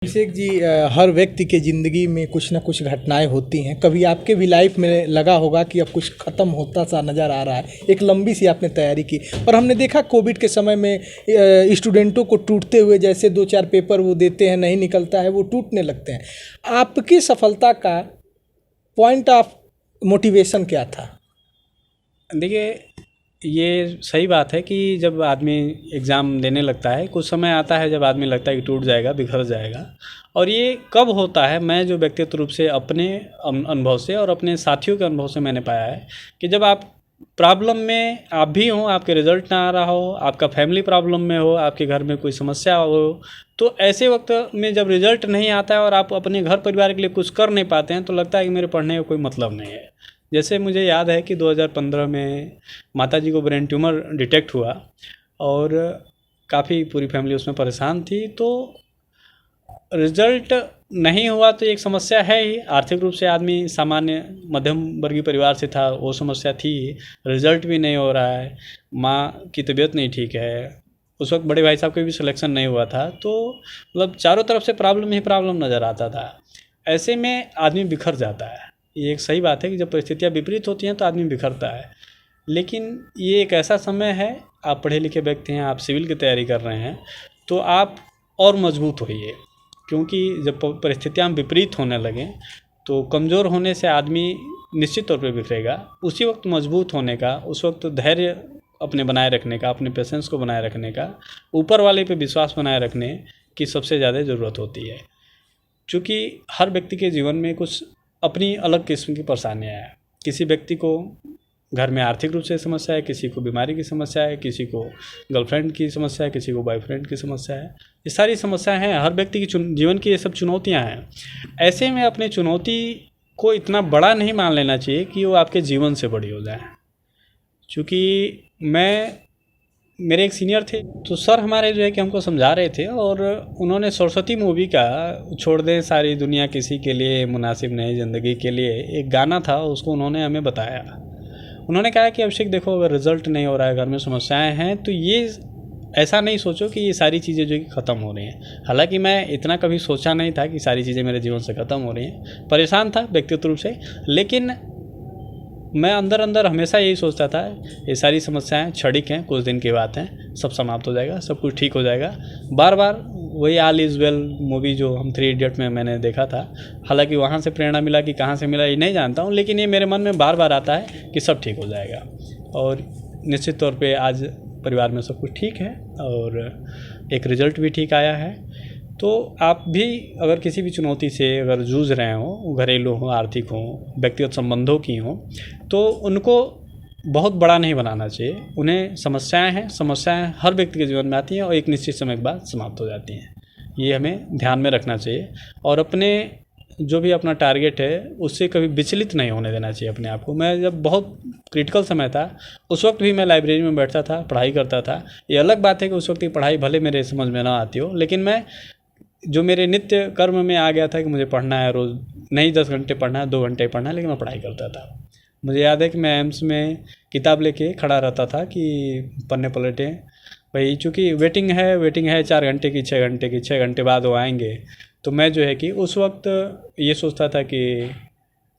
अभिषेक जी, हर व्यक्ति के ज़िंदगी में कुछ ना कुछ घटनाएं होती हैं। कभी आपके भी लाइफ में लगा होगा कि अब कुछ ख़त्म होता सा नज़र आ रहा है। एक लंबी सी आपने तैयारी की, पर हमने देखा कोविड के समय में स्टूडेंटों को टूटते हुए, जैसे 2-4 पेपर वो देते हैं, नहीं निकलता है, वो टूटने लगते हैं। आपकी सफलता का पॉइंट ऑफ मोटिवेशन क्या था? देखिए, ये सही बात है कि जब आदमी एग्ज़ाम देने लगता है, कुछ समय आता है जब आदमी लगता है कि टूट जाएगा, बिखर जाएगा। और ये कब होता है, मैं जो व्यक्तिगत रूप से अपने अनुभव से और अपने साथियों के अनुभव से मैंने पाया है कि जब आप प्रॉब्लम में आप भी हों, आपके रिज़ल्ट ना आ रहा हो, आपका फैमिली प्रॉब्लम में हो, आपके घर में कोई समस्या हो, तो ऐसे वक्त में जब रिज़ल्ट नहीं आता है और आप अपने घर परिवार के लिए कुछ कर नहीं पाते हैं, तो लगता है कि मेरे पढ़ने का कोई मतलब नहीं है। जैसे मुझे याद है कि 2015 में माताजी को ब्रेन ट्यूमर डिटेक्ट हुआ और काफ़ी पूरी फैमिली उसमें परेशान थी। तो रिज़ल्ट नहीं हुआ तो एक समस्या है ही। आर्थिक रूप से आदमी सामान्य मध्यम वर्गीय परिवार से था, वो समस्या थी। रिज़ल्ट भी नहीं हो रहा है, माँ की तबीयत नहीं ठीक है, उस वक्त बड़े भाई साहब का भी सिलेक्शन नहीं हुआ था। तो मतलब चारों तरफ से प्रॉब्लम ही प्रॉब्लम नज़र आता था। ऐसे में आदमी बिखर जाता है। ये एक सही बात है कि जब परिस्थितियाँ विपरीत होती हैं तो आदमी बिखरता है। लेकिन ये एक ऐसा समय है, आप पढ़े लिखे व्यक्ति हैं, आप सिविल की तैयारी कर रहे हैं, तो आप और मजबूत होइए। क्योंकि जब परिस्थितियाँ विपरीत होने लगें तो कमज़ोर होने से आदमी निश्चित तौर पे बिखरेगा। उसी वक्त मजबूत होने का, उस वक्त धैर्य अपने बनाए रखने का, अपने पेशेंस को बनाए रखने का, ऊपर वाले पे विश्वास बनाए रखने की सबसे ज़्यादा ज़रूरत होती है। चूँकि हर व्यक्ति के जीवन में कुछ अपनी अलग किस्म की परेशानियाँ हैं। किसी व्यक्ति को घर में आर्थिक रूप से समस्या है, किसी को बीमारी की समस्या है, किसी को गर्लफ्रेंड की समस्या है, किसी को बॉयफ्रेंड की समस्या है। ये सारी समस्याएं हैं, हर व्यक्ति की जीवन की ये सब चुनौतियां हैं। ऐसे में अपनी चुनौती को इतना बड़ा नहीं मान लेना चाहिए कि वो आपके जीवन से बड़ी हो जाए। चूँकि मेरे एक सीनियर थे, तो सर हमारे जो है कि हमको समझा रहे थे और उन्होंने सरस्वती मूवी का छोड़ दें सारी दुनिया किसी के लिए मुनासिब नहीं ज़िंदगी के लिए एक गाना था, उसको उन्होंने हमें बताया। उन्होंने कहा कि अभिषेक देखो, अगर रिज़ल्ट नहीं हो रहा है, घर में समस्याएं हैं, तो ये ऐसा नहीं सोचो कि ये सारी चीज़ें जो है कि ख़त्म हो रही हैं। हालांकि मैं इतना कभी सोचा नहीं था कि सारी चीज़ें मेरे जीवन से ख़त्म हो रही हैं। परेशान था व्यक्तिगत रूप से, लेकिन मैं अंदर अंदर हमेशा यही सोचता था ये सारी समस्याएं क्षणिक हैं, कुछ दिन की बात हैं, सब समाप्त हो जाएगा, सब कुछ ठीक हो जाएगा। बार बार वही ऑल इज़ वेल मूवी जो हम 3 इडियट में मैंने देखा था। हालांकि वहाँ से प्रेरणा मिला कि कहाँ से मिला ये नहीं जानता हूँ, लेकिन ये मेरे मन में बार बार आता है कि सब ठीक हो जाएगा। और निश्चित तौर पे आज परिवार में सब कुछ ठीक है और एक रिज़ल्ट भी ठीक आया है। तो आप भी अगर किसी भी चुनौती से अगर जूझ रहे हों, घरेलू हो, आर्थिक हो, व्यक्तिगत संबंधों की हों, तो उनको बहुत बड़ा नहीं बनाना चाहिए। उन्हें समस्याएं हैं, समस्याएं हर व्यक्ति के जीवन में आती हैं और एक निश्चित समय के बाद समाप्त हो जाती हैं। ये हमें ध्यान में रखना चाहिए और अपने जो भी अपना टारगेट है उससे कभी विचलित नहीं होने देना चाहिए अपने आप को। मैं जब बहुत क्रिटिकल समय था, उस वक्त भी मैं लाइब्रेरी में बैठता था, पढ़ाई करता था। ये अलग बात है कि उस वक्त की पढ़ाई भले मेरे समझ में ना आती हो, लेकिन मैं जो मेरे नित्य कर्म में आ गया था कि मुझे पढ़ना है, रोज़ नहीं 10 घंटे पढ़ना है, 2 घंटे पढ़ना है, लेकिन मैं पढ़ाई करता था। मुझे याद है कि मैं एम्स में किताब लेके खड़ा रहता था कि पन्ने पलटें भाई, चूँकि वेटिंग है 4 घंटे की, 6 घंटे की, 6 घंटे बाद वो आएंगे। तो मैं जो है कि उस वक्त ये सोचता था कि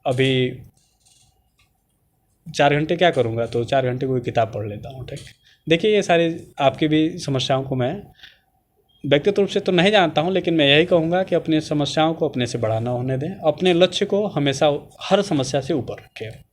अभी 4 घंटे क्या करूँगा, तो 4 घंटे कोई किताब पढ़ लेता हूँ। ठीक, देखिए ये सारी आपकी भी समस्याओं को मैं व्यक्तिगत रूप से तो नहीं जानता हूं, लेकिन मैं यही कहूँगा कि अपनी समस्याओं को अपने से बड़ा ना होने दें, अपने लक्ष्य को हमेशा हर समस्या से ऊपर रखें।